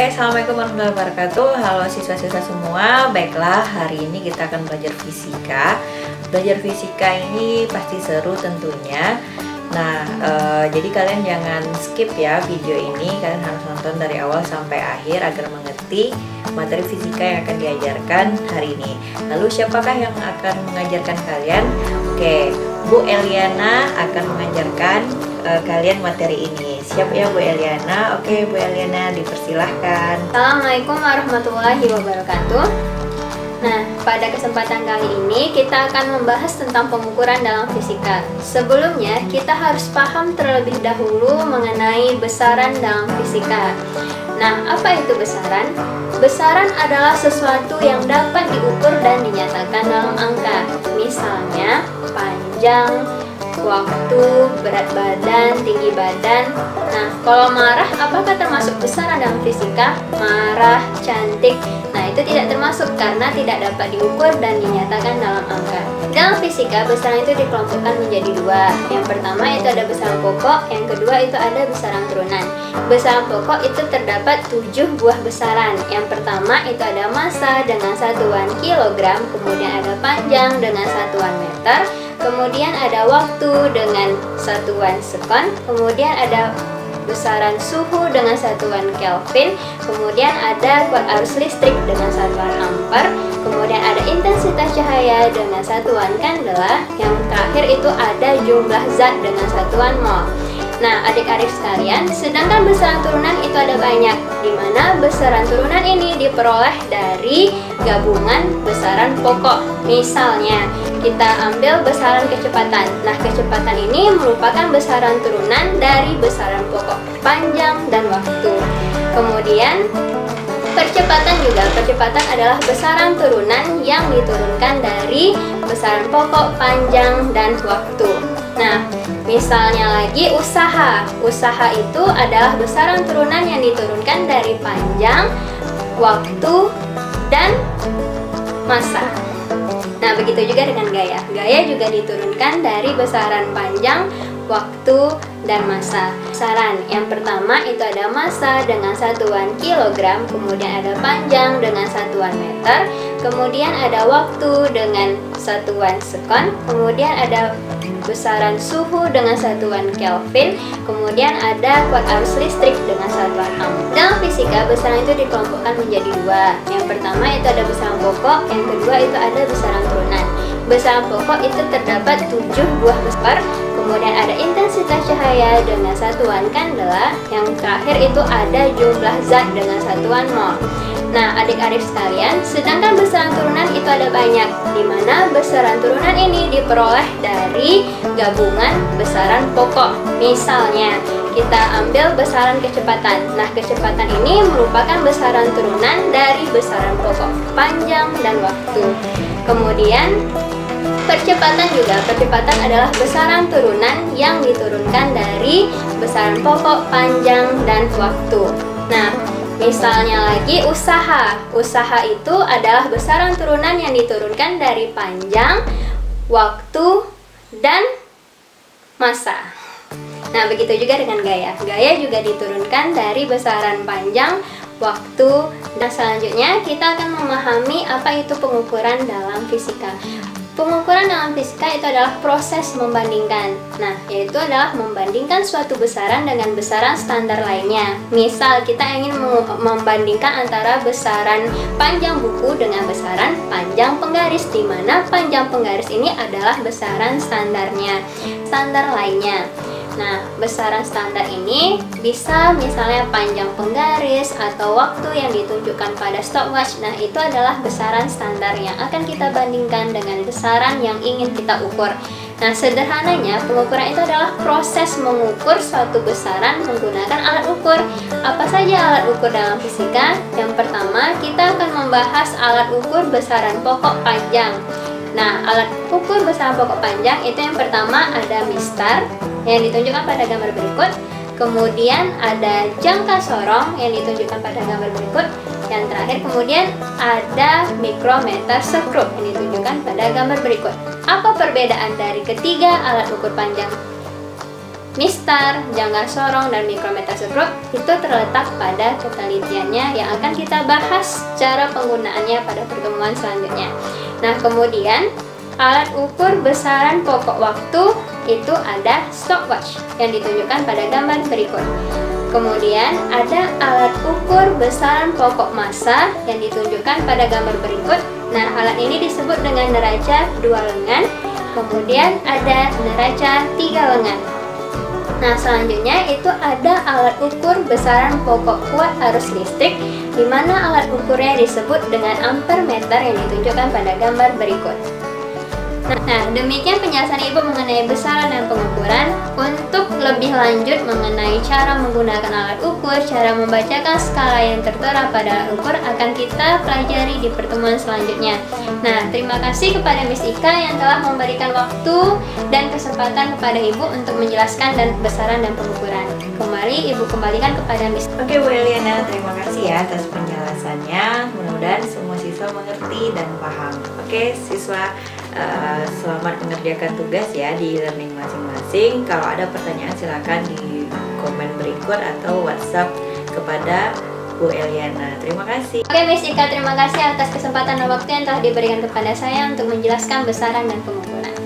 Assalamualaikum warahmatullahi wabarakatuh. Halo siswa-siswa semua. Baiklah, hari ini kita akan belajar fisika. Belajar fisika ini pasti seru tentunya. Nah, jadi kalian jangan skip ya video ini. Kalian harus nonton dari awal sampai akhir agar mengerti materi fisika yang akan diajarkan hari ini. Lalu siapakah yang akan mengajarkan kalian? Oke, Bu Eliana akan mengajarkan kalian materi ini. Siap ya Bu Eliana? Oke Bu Eliana, dipersilahkan. Assalamualaikum warahmatullahi wabarakatuh. Nah, pada kesempatan kali ini kita akan membahas tentang pengukuran dalam fisika. Sebelumnya, kita harus paham terlebih dahulu mengenai besaran dalam fisika. Nah, apa itu besaran? Besaran adalah sesuatu yang dapat diukur dan dinyatakan dalam angka. Misalnya, panjang, waktu, berat badan, tinggi badan. Nah, kalau marah, apakah termasuk besaran dalam fisika? Marah, cantik. Nah, itu tidak termasuk karena tidak dapat diukur dan dinyatakan dalam angka. Dalam fisika, besaran itu dikelompokkan menjadi dua. Yang pertama itu ada besaran pokok, yang kedua itu ada besaran turunan. Besaran pokok itu terdapat 7 buah besaran. Yang pertama itu ada massa dengan satuan kilogram, kemudian ada panjang dengan satuan meter, kemudian ada waktu dengan satuan sekon, kemudian ada besaran suhu dengan satuan Kelvin, kemudian ada kuat arus listrik dengan satuan ampere, kemudian ada intensitas cahaya dengan satuan kandela, yang terakhir itu ada jumlah zat dengan satuan mol. Nah, adik-adik sekalian, sedangkan besaran turunan itu ada banyak, di mana besaran turunan ini diperoleh dari gabungan besaran pokok. Misalnya, kita ambil besaran kecepatan. Nah, kecepatan ini merupakan besaran turunan dari besaran pokok, panjang, dan waktu. Kemudian, percepatan juga. Percepatan adalah besaran turunan yang diturunkan dari besaran pokok, panjang, dan waktu. Nah, misalnya lagi usaha. Usaha itu adalah besaran turunan yang diturunkan dari panjang, waktu, dan massa. Nah, begitu juga dengan gaya. Gaya juga diturunkan dari besaran panjang, waktu, dan massa. Besaran yang pertama itu ada massa dengan satuan kilogram, kemudian ada panjang dengan satuan meter, kemudian ada waktu dengan satuan sekon, kemudian ada besaran suhu dengan satuan Kelvin, kemudian ada kuat arus listrik dengan satuan ampere. Dalam fisika, besaran itu dikelompokkan menjadi dua. Yang pertama itu ada besaran pokok, yang kedua itu ada besaran turunan. Besaran pokok itu terdapat 7 buah besar, kemudian ada intensitas cahaya dengan satuan kandela, yang terakhir itu ada jumlah zat dengan satuan mol. Nah, adik-adik sekalian, sedangkan besaran turunan itu ada banyak, di mana besaran turunan ini diperoleh dari gabungan besaran pokok. Misalnya, kita ambil besaran kecepatan. Nah, kecepatan ini merupakan besaran turunan dari besaran pokok, panjang, dan waktu. Kemudian, percepatan juga. Percepatan adalah besaran turunan yang diturunkan dari besaran pokok, panjang, dan waktu. Nah, misalnya lagi usaha. Usaha itu adalah besaran turunan yang diturunkan dari panjang, waktu, dan massa. Nah, begitu juga dengan gaya. Gaya juga diturunkan dari besaran panjang, waktu, dan selanjutnya kita akan memahami apa itu pengukuran dalam fisika. Pengukuran dalam fisika itu adalah proses membandingkan. Nah, yaitu adalah membandingkan suatu besaran dengan besaran standar lainnya. Misal, kita ingin membandingkan antara besaran panjang buku dengan besaran panjang penggaris, di mana panjang penggaris ini adalah besaran standarnya, standar lainnya. Nah, besaran standar ini bisa misalnya panjang penggaris atau waktu yang ditunjukkan pada stopwatch. Nah, itu adalah besaran standar yang akan kita bandingkan dengan besaran yang ingin kita ukur. Nah, sederhananya pengukuran itu adalah proses mengukur suatu besaran menggunakan alat ukur. Apa saja alat ukur dalam fisika? Yang pertama, kita akan membahas alat ukur besaran pokok panjang. Nah, alat ukur besaran pokok panjang itu yang pertama ada mistar yang ditunjukkan pada gambar berikut. Kemudian ada jangka sorong yang ditunjukkan pada gambar berikut. Yang terakhir kemudian ada mikrometer sekrup yang ditunjukkan pada gambar berikut. Apa perbedaan dari ketiga alat ukur panjang mistar, jangkar sorong, dan mikrometer skrup itu terletak pada ketelitiannya yang akan kita bahas cara penggunaannya pada pertemuan selanjutnya. Nah, kemudian alat ukur besaran pokok waktu itu ada stopwatch yang ditunjukkan pada gambar berikut. Kemudian ada alat ukur besaran pokok massa yang ditunjukkan pada gambar berikut. Nah, alat ini disebut dengan neraca 2 lengan. Kemudian ada neraca 3 lengan. Nah, selanjutnya itu ada alat ukur besaran pokok kuat arus listrik, di mana alat ukurnya disebut dengan ampere meter yang ditunjukkan pada gambar berikut. Nah, demikian penjelasan Ibu mengenai besaran dan pengukuran. Untuk lebih lanjut mengenai cara menggunakan alat ukur, cara membacakan skala yang tertera pada alat ukur akan kita pelajari di pertemuan selanjutnya. Nah, terima kasih kepada Miss Ika yang telah memberikan waktu dan kesempatan kepada Ibu untuk menjelaskan dan besaran dan pengukuran. Kembali Ibu kembalikan kepada Miss. Oke Bu Eliana, terima kasih ya atas penjelasannya. Mudah-mudahan semua siswa mengerti dan paham. Oke siswa, selamat mengerjakan tugas ya di e-learning masing-masing. Kalau ada pertanyaan silakan di komen berikut atau WhatsApp kepada Bu Eliana. Terima kasih. Oke Miss Ika, terima kasih atas kesempatan dan waktu yang telah diberikan kepada saya untuk menjelaskan besaran dan pengukuran.